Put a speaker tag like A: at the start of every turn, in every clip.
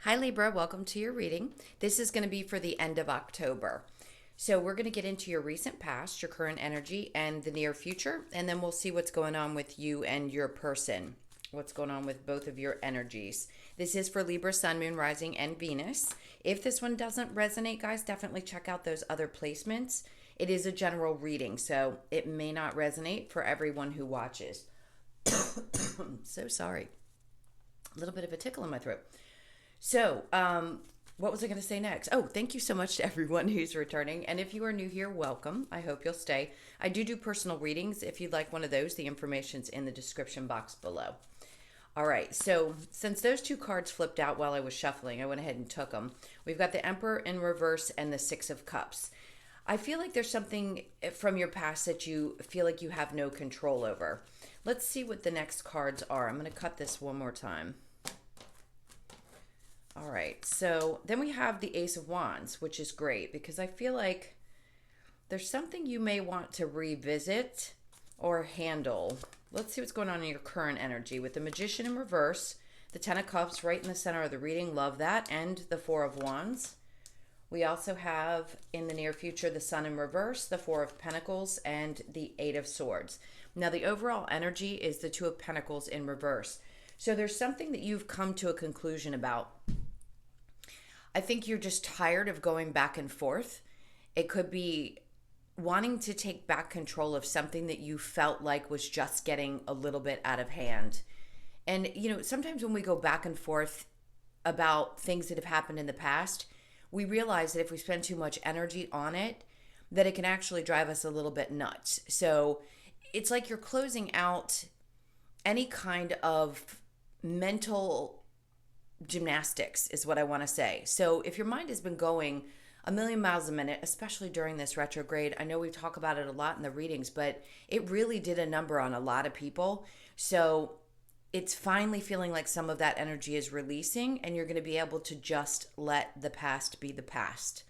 A: Hi Libra, welcome to your reading. This is going to be for the end of October. So we're going to get into your recent past, your current energy, and the near future, and then we'll see what's going on with you and your person. What's going on with both of your energies. This is for Libra, Sun, Moon, Rising, and Venus. If this one doesn't resonate, guys, definitely check out those other placements. It is a general reading, so it may not resonate for everyone who watches. So sorry. A little bit of a tickle in my throat. So, what was I going to say next? Oh, thank you so much to everyone who's returning. And if you are new here, welcome. I hope you'll stay. I do personal readings. If you'd like one of those, the information's in the description box below. All right, so since those two cards flipped out while I was shuffling, I went ahead and took them. We've got the Emperor in reverse and the Six of Cups. I feel like there's something from your past that you feel like you have no control over. Let's see what the next cards are. I'm going to cut this one more time. All right, so then we have the Ace of Wands, which is great because I feel like there's something you may want to revisit or handle. Let's see what's going on in your current energy with the Magician in reverse, the Ten of Cups right in the center of the reading. Love that. And the Four of Wands. We also have in the near future the Sun in reverse, the Four of Pentacles, and the Eight of Swords. Now, the overall energy is the Two of Pentacles in reverse. So there's something that you've come to a conclusion about. I think you're just tired of going back and forth. It could be wanting to take back control of something that you felt like was just getting a little bit out of hand. And, sometimes when we go back and forth about things that have happened in the past, we realize that if we spend too much energy on it, that it can actually drive us a little bit nuts. So it's like you're closing out any kind of mental gymnastics is what I want to say. So if your mind has been going a million miles a minute, especially during this retrograde, I know we talk about it a lot in the readings, but it really did a number on a lot of people. So it's finally feeling like some of that energy is releasing and you're going to be able to just let the past be the past.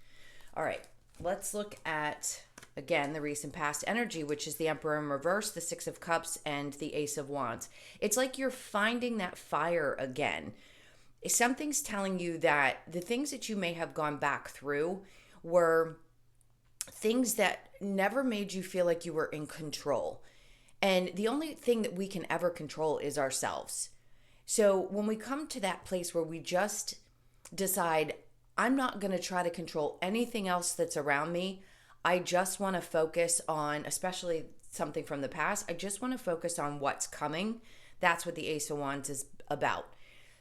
A: All right, let's look at, again, the recent past energy, which is the Emperor in reverse, the Six of Cups, and the Ace of Wands. It's like you're finding that fire again. Something's telling you that the things that you may have gone back through were things that never made you feel like you were in control. And the only thing that we can ever control is ourselves. So when we come to that place where we just decide, I'm not going to try to control anything else that's around me. I just want to focus on, especially something from the past, I just want to focus on what's coming. That's what the Ace of Wands is about.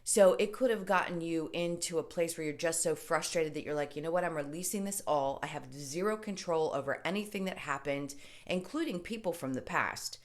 A: So it could have gotten you into a place where you're just so frustrated that you're like, you know what, I'm releasing this all. I have zero control over anything that happened, including people from the past.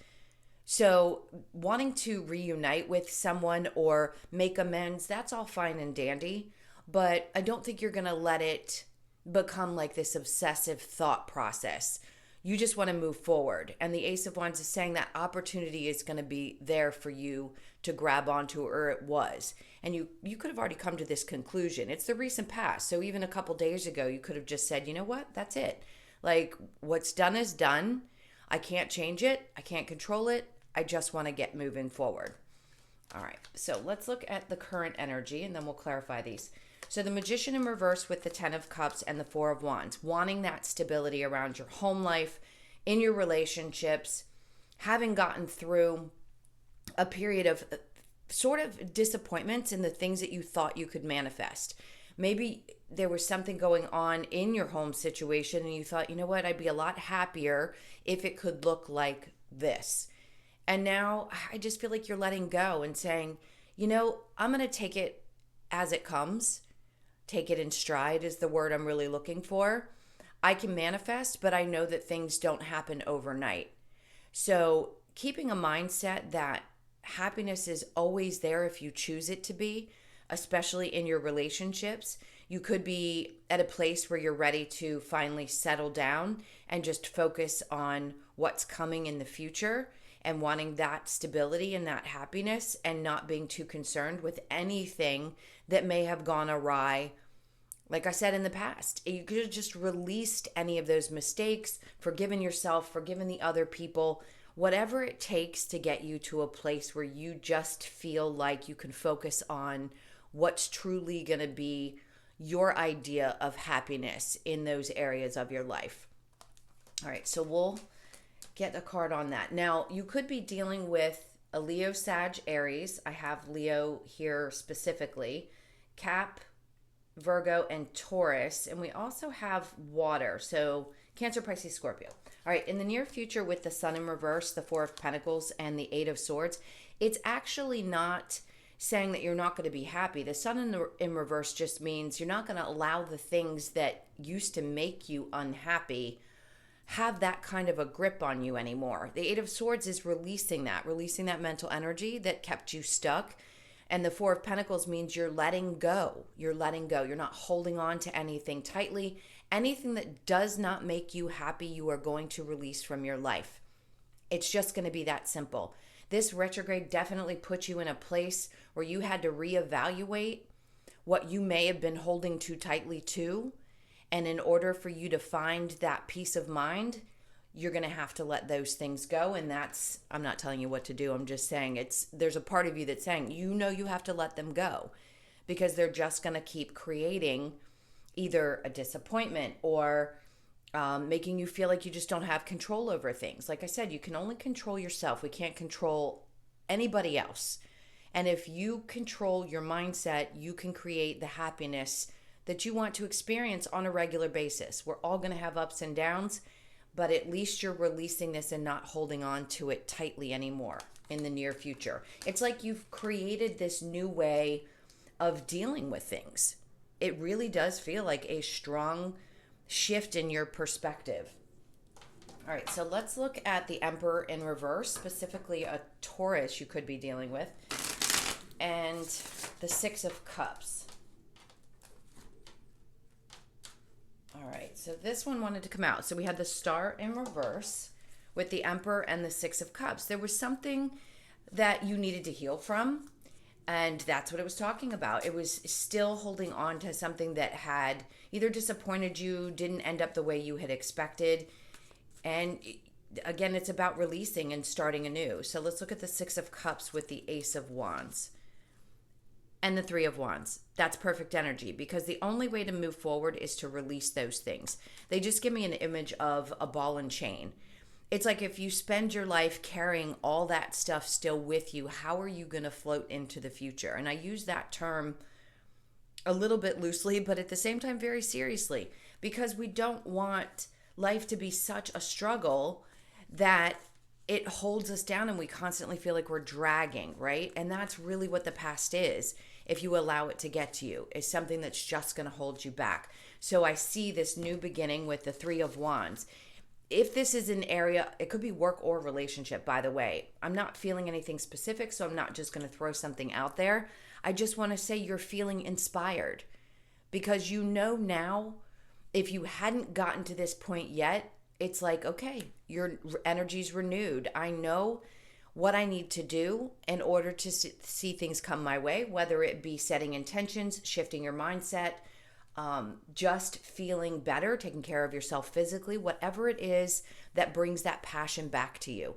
A: So wanting to reunite with someone or make amends, that's all fine and dandy. But I don't think you're going to let it become like this obsessive thought process. You just want to move forward. And the Ace of Wands is saying that opportunity is going to be there for you to grab onto, or it was. And you could have already come to this conclusion. It's the recent past. So even a couple days ago, you could have just said, you know what? That's it. Like, what's done is done. I can't change it. I can't control it. I just want to get moving forward. All right. So let's look at the current energy and then we'll clarify these. So the Magician in reverse with the Ten of Cups and the Four of Wands, wanting that stability around your home life, in your relationships, having gotten through a period of sort of disappointments in the things that you thought you could manifest. Maybe there was something going on in your home situation and you thought, you know what, I'd be a lot happier if it could look like this. And now I just feel like you're letting go and saying, I'm going to take it as it comes. Take it in stride is the word I'm really looking for. I can manifest, but I know that things don't happen overnight. So keeping a mindset that happiness is always there if you choose it to be, especially in your relationships. You could be at a place where you're ready to finally settle down and just focus on what's coming in the future and wanting that stability and that happiness and not being too concerned with anything that may have gone awry. Like I said in the past, you could have just released any of those mistakes, forgiven yourself, forgiven the other people, whatever it takes to get you to a place where you just feel like you can focus on what's truly going to be your idea of happiness in those areas of your life. All right, so we'll get a card on that. Now, you could be dealing with a Leo, Sag, Aries. I have Leo here specifically, Cap, Virgo, and Taurus. And we also have water, so Cancer, Pisces, Scorpio. All right, in the near future with the Sun in reverse, the Four of Pentacles, and the Eight of Swords, it's actually not saying that you're not going to be happy. The Sun in reverse just means you're not going to allow the things that used to make you unhappy have that kind of a grip on you anymore. The Eight of Swords is releasing that mental energy that kept you stuck. And the Four of Pentacles means you're letting go. You're letting go. You're not holding on to anything tightly. Anything that does not make you happy, you are going to release from your life. It's just going to be that simple. This retrograde definitely puts you in a place where you had to reevaluate what you may have been holding too tightly to. And in order for you to find that peace of mind, you're going to have to let those things go. And that's, I'm not telling you what to do. I'm just saying there's a part of you that's saying, you know, you have to let them go because they're just going to keep creating either a disappointment or making you feel like you just don't have control over things. Like I said, you can only control yourself. We can't control anybody else. And if you control your mindset, you can create the happiness that you want to experience on a regular basis. We're all going to have ups and downs, but at least you're releasing this and not holding on to it tightly anymore in the near future. It's like you've created this new way of dealing with things. It really does feel like a strong shift in your perspective. All right, so let's look at the Emperor in reverse, specifically a Taurus you could be dealing with, and the Six of Cups. All right, so this one wanted to come out. So we had the Star in reverse with the Emperor and the Six of Cups. There was something that you needed to heal from, and that's what it was talking about. It was still holding on to something that had either disappointed you, didn't end up the way you had expected. And again, it's about releasing and starting anew. So let's look at the Six of Cups with the Ace of Wands and the Three of Wands. That's perfect energy because the only way to move forward is to release those things. They just give me an image of a ball and chain. It's like if you spend your life carrying all that stuff still with you, how are you going to float into the future? And I use that term a little bit loosely, but at the same time very seriously, because we don't want life to be such a struggle that it holds us down and we constantly feel like we're dragging, right? And that's really what the past is. If you allow it to get to you, is something that's just going to hold you back. So I see this new beginning with the Three of Wands. If this is an area, it could be work or relationship, by the way. I'm not feeling anything specific, so I'm not just going to throw something out there. I just want to say you're feeling inspired because you know now, if you hadn't gotten to this point yet, it's like, okay, your energy's renewed. I know what I need to do in order to see things come my way, whether it be setting intentions, shifting your mindset, just feeling better, taking care of yourself physically, whatever it is that brings that passion back to you.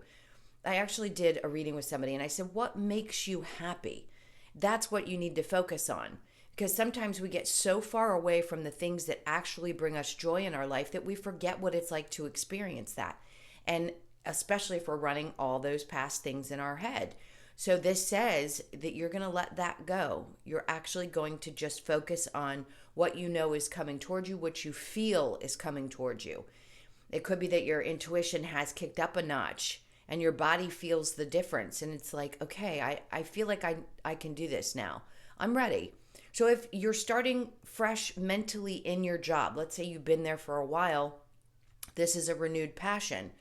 A: I actually did a reading with somebody and I said, what makes you happy? That's what you need to focus on. Because sometimes we get so far away from the things that actually bring us joy in our life that we forget what it's like to experience that. And especially if we're running all those past things in our head. So this says that you're going to let that go. You're actually going to just focus on what you know is coming towards you, what you feel is coming towards you. It could be that your intuition has kicked up a notch and your body feels the difference. And it's like, okay, I feel like I can do this now. I'm ready. So if you're starting fresh mentally in your job, let's say you've been there for a while, this is a renewed passion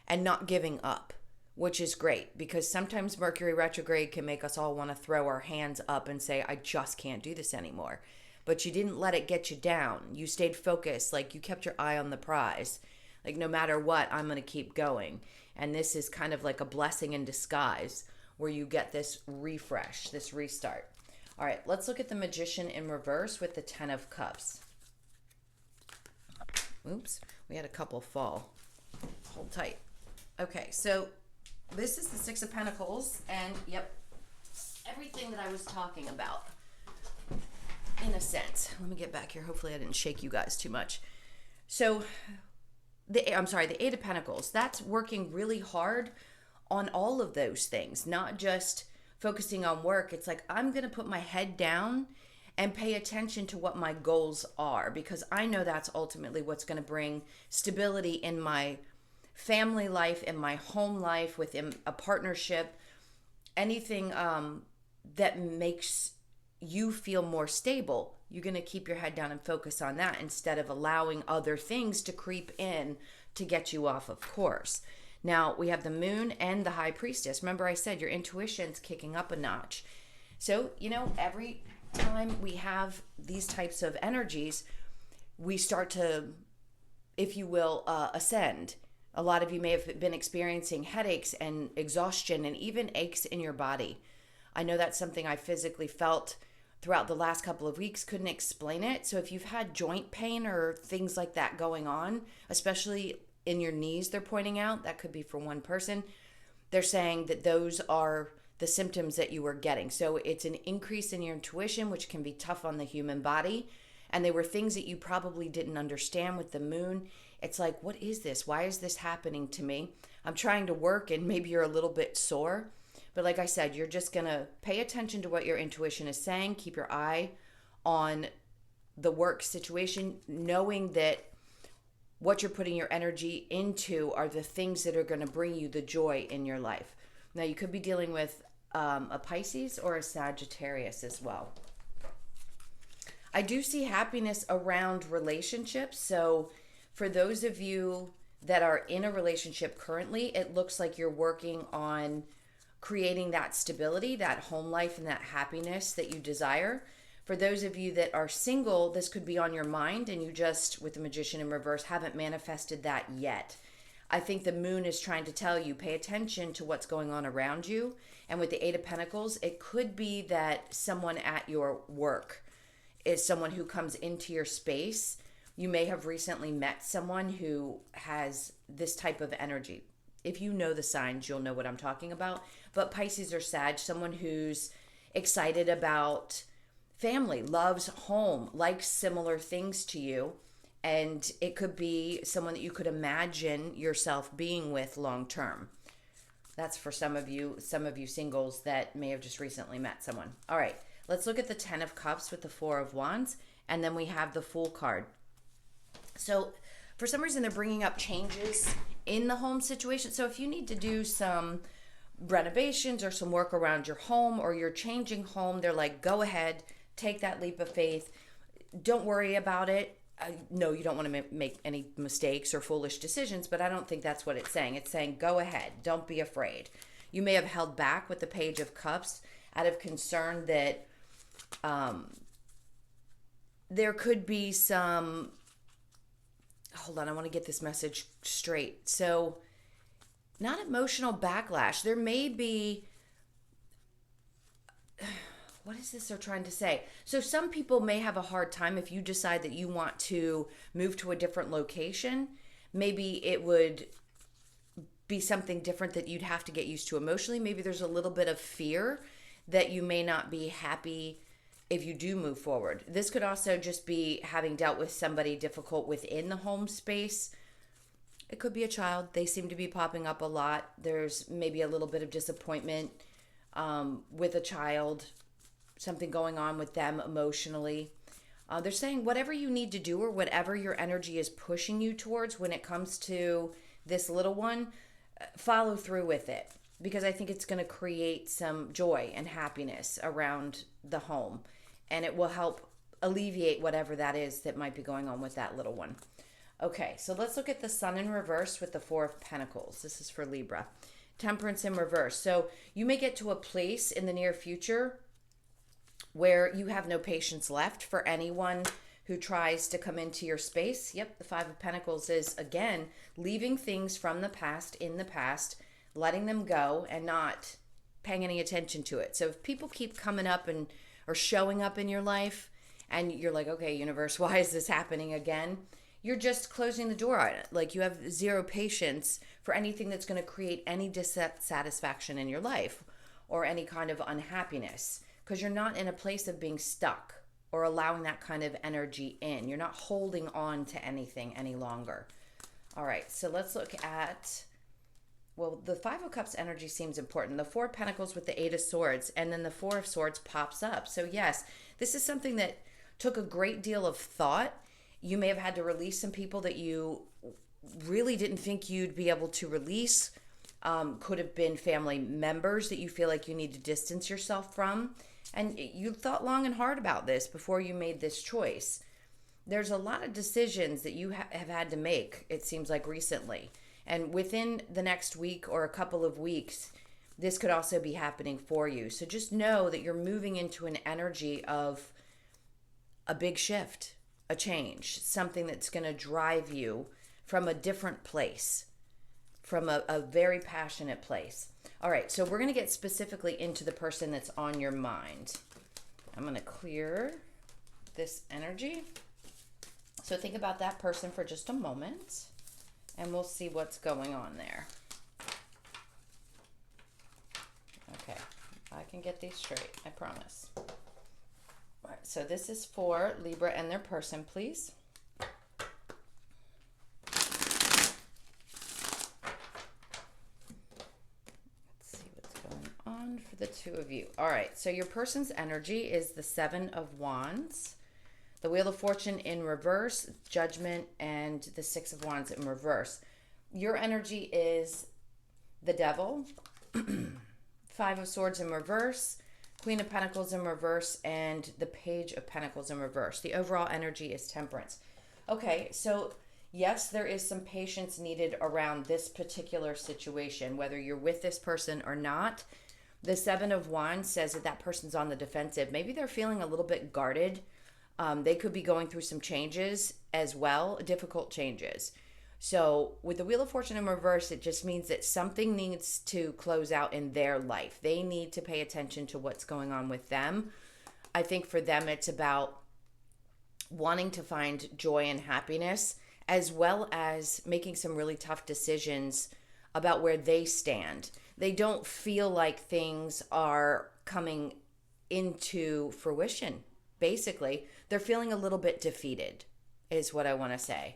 A: and not giving up, which is great because sometimes Mercury retrograde can make us all want to throw our hands up and say, I just can't do this anymore. But you didn't let it get you down. You stayed focused, like you kept your eye on the prize. Like no matter what, I'm going to keep going. And this is kind of like a blessing in disguise where you get this refresh, this restart. All right, let's look at the Magician in reverse with the Ten of Cups. Oops, we had a couple fall. Hold tight. Okay, so this is the Six of Pentacles, and yep, everything that I was talking about. sense. Let me get back here. Hopefully I didn't shake you guys too much. So the Eight of Pentacles, that's working really hard on all of those things, not just focusing on work. It's like, I'm going to put my head down and pay attention to what my goals are, because I know that's ultimately what's going to bring stability in my family life, in my home life, within a partnership, anything that makes you feel more stable. You're going to keep your head down and focus on that instead of allowing other things to creep in to get you off of course. Now we have the Moon and the High Priestess. Remember I said your intuition's kicking up a notch. So, every time we have these types of energies, we start to, if you will, ascend. A lot of you may have been experiencing headaches and exhaustion and even aches in your body. I know that's something I physically felt throughout the last couple of weeks, couldn't explain it. So if you've had joint pain or things like that going on, especially in your knees, they're pointing out, that could be for one person, they're saying that those are the symptoms that you were getting. So it's an increase in your intuition, which can be tough on the human body. And they were things that you probably didn't understand with the Moon. It's like, what is this? Why is this happening to me? I'm trying to work and maybe you're a little bit sore. But like I said, you're just going to pay attention to what your intuition is saying. Keep your eye on the work situation, knowing that what you're putting your energy into are the things that are going to bring you the joy in your life. Now, you could be dealing with a Pisces or a Sagittarius as well. I do see happiness around relationships. So for those of you that are in a relationship currently, it looks like you're working on creating that stability, that home life, and that happiness that you desire. For those of you that are single, this could be on your mind and you just, with the Magician in reverse, haven't manifested that yet. I think the Moon is trying to tell you, pay attention to what's going on around you. And with the Eight of Pentacles, it could be that someone at your work is someone who comes into your space. You may have recently met someone who has this type of energy. If you know the signs, you'll know what I'm talking about. But Pisces or Sag, someone who's excited about family, loves home, likes similar things to you. And it could be someone that you could imagine yourself being with long term. That's for some of you singles that may have just recently met someone. All right, let's look at the Ten of Cups with the Four of Wands. And then we have the Fool card. So for some reason, they're bringing up changes in the home situation. So if you need to do some renovations or some work around your home, or you're changing home, they're like, go ahead, take that leap of faith. Don't worry about it. No, you don't want to make any mistakes or foolish decisions, but I don't think that's what it's saying. It's saying, go ahead. Don't be afraid. You may have held back with the Page of Cups out of concern that there could be some, hold on, I want to get this message straight. So not emotional backlash. There may be, what is this they're trying to say? So some people may have a hard time if you decide that you want to move to a different location. Maybe it would be something different that you'd have to get used to emotionally. Maybe there's a little bit of fear that you may not be happy if you do move forward. This could also just be having dealt with somebody difficult within the home space. It could be a child. They seem to be popping up a lot. There's maybe a little bit of disappointment with a child, something going on with them emotionally. They're saying whatever you need to do or whatever your energy is pushing you towards when it comes to this little one, follow through with it, because I think it's going to create some joy and happiness around the home, and it will help alleviate whatever that is that might be going on with that little one. Okay, so let's look at the Sun in reverse with the Four of Pentacles. This is for Libra. Temperance in reverse. So you may get to a place in the near future where you have no patience left for anyone who tries to come into your space. Yep, the Five of Pentacles is, again, leaving things from the past in the past, letting them go and not paying any attention to it. So if people keep coming up and or showing up in your life and you're like, okay, universe, why is this happening again? You're just closing the door on it. Like, you have zero patience for anything that's going to create any dissatisfaction in your life or any kind of unhappiness, because you're not in a place of being stuck. or allowing that kind of energy in. You're not holding on to anything any longer. All right, so let's look at, well, the Five of Cups energy seems important. The Four of Pentacles with the Eight of Swords, and then the Four of Swords pops up. So yes, this is something that took a great deal of thought. You may have had to release some people that you really didn't think you'd be able to release. Could have been family members that you feel like you need to distance yourself from. And you thought long and hard about this before you made this choice. There's a lot of decisions that you have had to make, it seems like, recently. And within the next week or a couple of weeks, this could also be happening for you. So just know that you're moving into an energy of a big shift, a change, something that's going to drive you from a different place, from a very passionate place. All right, so we're going to get specifically into the person that's on your mind. I'm going to clear this energy. So think about that person for just a moment, and we'll see what's going on there. Okay, I can get these straight, I promise. All right, so this is for Libra and their person, please. For the two of you. All right, so your person's energy is the Seven of Wands, the Wheel of Fortune in reverse, Judgment, and the Six of Wands in reverse. Your energy is the Devil, Five of Swords in reverse, Queen of Pentacles in reverse, and the Page of Pentacles in reverse. The overall energy is Temperance. Okay, so yes, there is some patience needed around this particular situation, whether you're with this person or not. The Seven of Wands says that that person's on the defensive. Maybe they're feeling a little bit guarded. They could be going through some changes as well, difficult changes. So with the Wheel of Fortune in reverse, it just means that something needs to close out in their life. They need to pay attention to what's going on with them. I think for them, it's about wanting to find joy and happiness, as well as making some really tough decisions about where they stand. They don't feel like things are coming into fruition. Basically, they're feeling a little bit defeated, is what I want to say.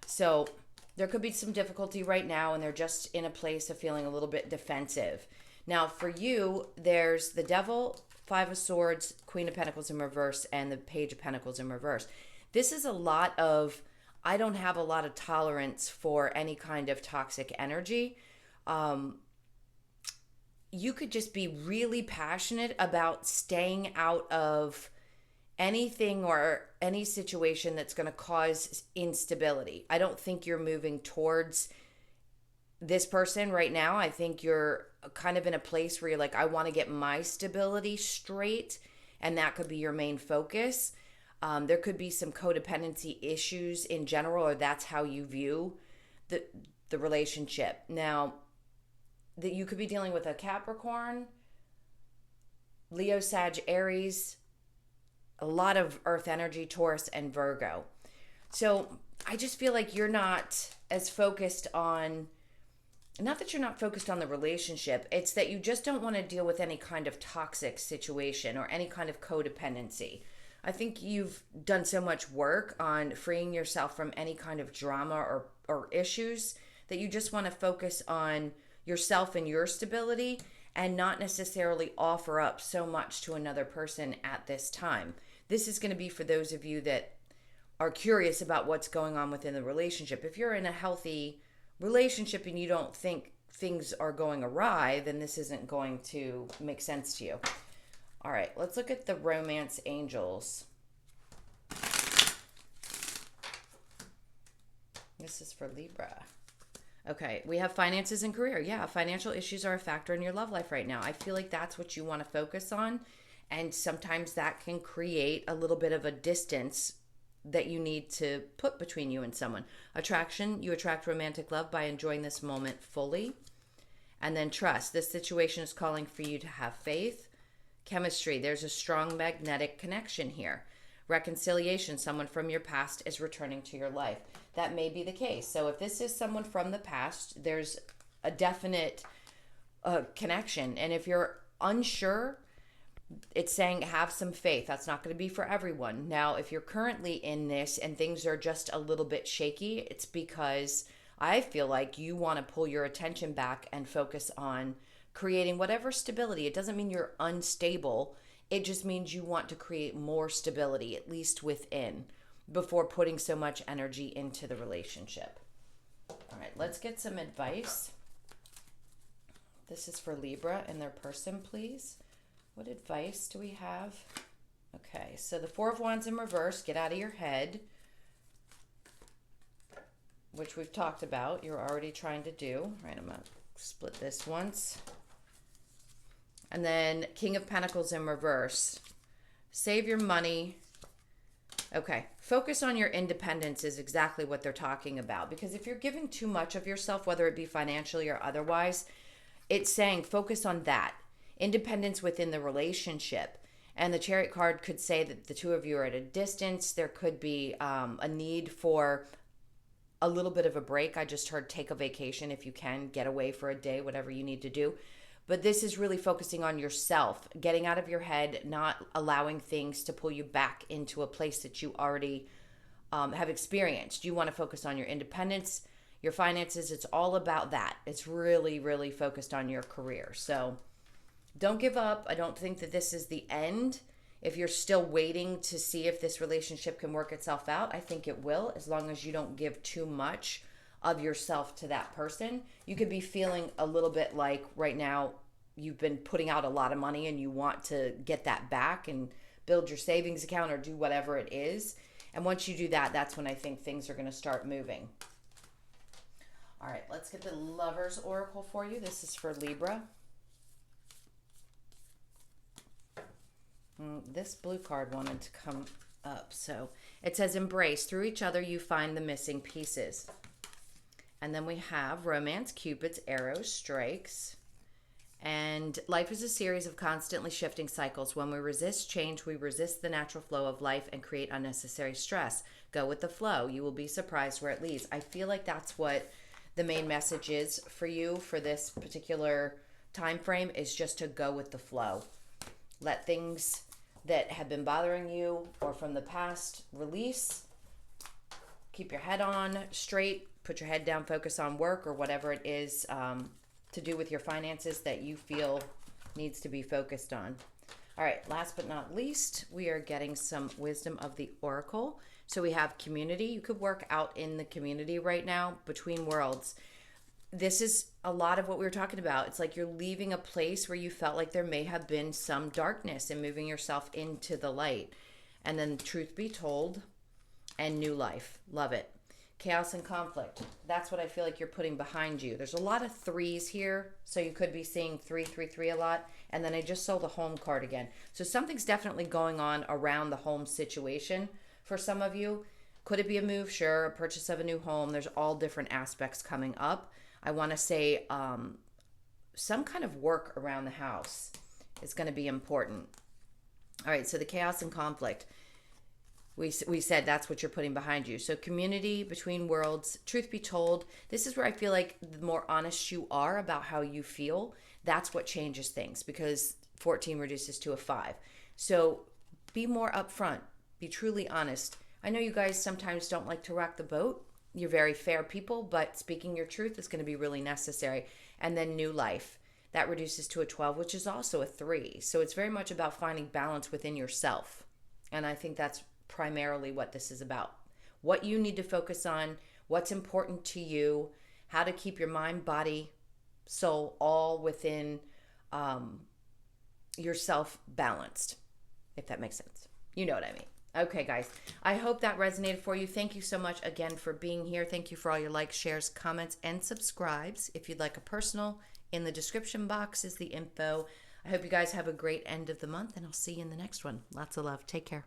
A: So there could be some difficulty right now, and they're just in a place of feeling a little bit defensive. Now, for you, there's the Devil, Five of Swords, Queen of Pentacles in reverse, and the Page of Pentacles in reverse. This is a lot of, I don't have a lot of tolerance for any kind of toxic energy. You could just be really passionate about staying out of anything or any situation that's going to cause instability. I don't think you're moving towards this person right now. I think you're kind of in a place where you're like, I want to get my stability straight, and that could be your main focus. There could be some codependency issues in general, or that's how you view the relationship. Now, that you could be dealing with a Capricorn, Leo, Sag, Aries, a lot of earth energy, Taurus, and Virgo. So I just feel like you're not as focused on, not that you're not focused on the relationship, it's that you just don't want to deal with any kind of toxic situation or any kind of codependency. I think you've done so much work on freeing yourself from any kind of drama or issues that you just want to focus on yourself and your stability, and not necessarily offer up so much to another person at this time. This is going to be for those of you that are curious about what's going on within the relationship. If you're in a healthy relationship and you don't think things are going awry, then this isn't going to make sense to you. All right, let's look at the romance angels. This is for Libra. Okay, we have finances and career. Yeah, financial issues are a factor in your love life right now. I feel like that's what you want to focus on. And sometimes that can create a little bit of a distance that you need to put between you and someone. Attraction, you attract romantic love by enjoying this moment fully. And then trust. This situation is calling for you to have faith. Chemistry, there's a strong magnetic connection here. Reconciliation, someone from your past is returning to your life. That may be the case. So if this is someone from the past, there's a definite connection. And if you're unsure It's saying have some faith. That's not going to be for everyone. Now, if you're currently in this and things are just a little bit shaky, it's because I feel like you want to pull your attention back and focus on creating whatever stability. It doesn't mean you're unstable. It just means you want to create more stability, at least within, before putting so much energy into the relationship. All right, let's get some advice. This is for Libra and their person, please. What advice do we have? Okay, so the Four of Wands in reverse, get out of your head, which we've talked about. You're already trying to do. All right, I'm going to split this once. And then King of Pentacles in reverse. Save your money. Okay, focus on your independence is exactly what they're talking about. Because if you're giving too much of yourself, whether it be financially or otherwise, it's saying focus on that. Independence within the relationship. And the Chariot card could say that the two of you are at a distance. There could be a need for a little bit of a break. I just heard take a vacation if you can, get away for a day, whatever you need to do. But this is really focusing on yourself, getting out of your head, not allowing things to pull you back into a place that you already have experienced. You want to focus on your independence, your finances. It's all about that. It's really, really focused on your career. So don't give up. I don't think that this is the end. If you're still waiting to see if this relationship can work itself out, I think it will, as long as you don't give too much of yourself to that person. You could be feeling a little bit like right now you've been putting out a lot of money and you want to get that back and build your savings account or do whatever it is. And once you do that, that's when I think things are going to start moving. All right, let's get the Lover's Oracle for you. This is for Libra. This blue card wanted to come up. So it says, embrace. Through each other, you find the missing pieces. And then we have romance, Cupid's arrows, strikes. And life is a series of constantly shifting cycles. When we resist change, we resist the natural flow of life and create unnecessary stress. Go with the flow. You will be surprised where it leads. I feel like that's what the main message is for you for this particular time frame, is just to go with the flow. Let things that have been bothering you or from the past release. Keep your head on straight. Put your head down, focus on work or whatever it is to do with your finances that you feel needs to be focused on. All right, last but not least, we are getting some wisdom of the Oracle. So we have community. You could work out in the community right now, between worlds. This is a lot of what we were talking about. It's like you're leaving a place where you felt like there may have been some darkness and moving yourself into the light. And then truth be told, and new life. Love it. Chaos and conflict. That's what I feel like you're putting behind you. There's a lot of threes here, so you could be seeing 333 a lot. And then I just saw the home card again. So something's definitely going on around the home situation for some of you. Could it be a move? Sure. A purchase of a new home. There's all different aspects coming up. I want to say some kind of work around the house is going to be important. All right, so the chaos and conflict. We said that's what you're putting behind you. So community, between worlds, truth be told, this is where I feel like the more honest you are about how you feel, that's what changes things, because 14 reduces to a 5. So be more upfront. Be truly honest. I know you guys sometimes don't like to rock the boat. You're very fair people, but speaking your truth is going to be really necessary. And then new life. That reduces to a 12, which is also a 3. So it's very much about finding balance within yourself. And I think that's primarily what this is about. What you need to focus on, what's important to you, how to keep your mind, body, soul all within yourself balanced, if that makes sense. You know what I mean. Okay, guys, I hope that resonated for you. Thank you so much again for being here. Thank you for all your likes, shares, comments, and subscribes. If you'd like a personal, in the description box is the info. I hope you guys have a great end of the month, and I'll see you in the next one. Lots of love. Take care.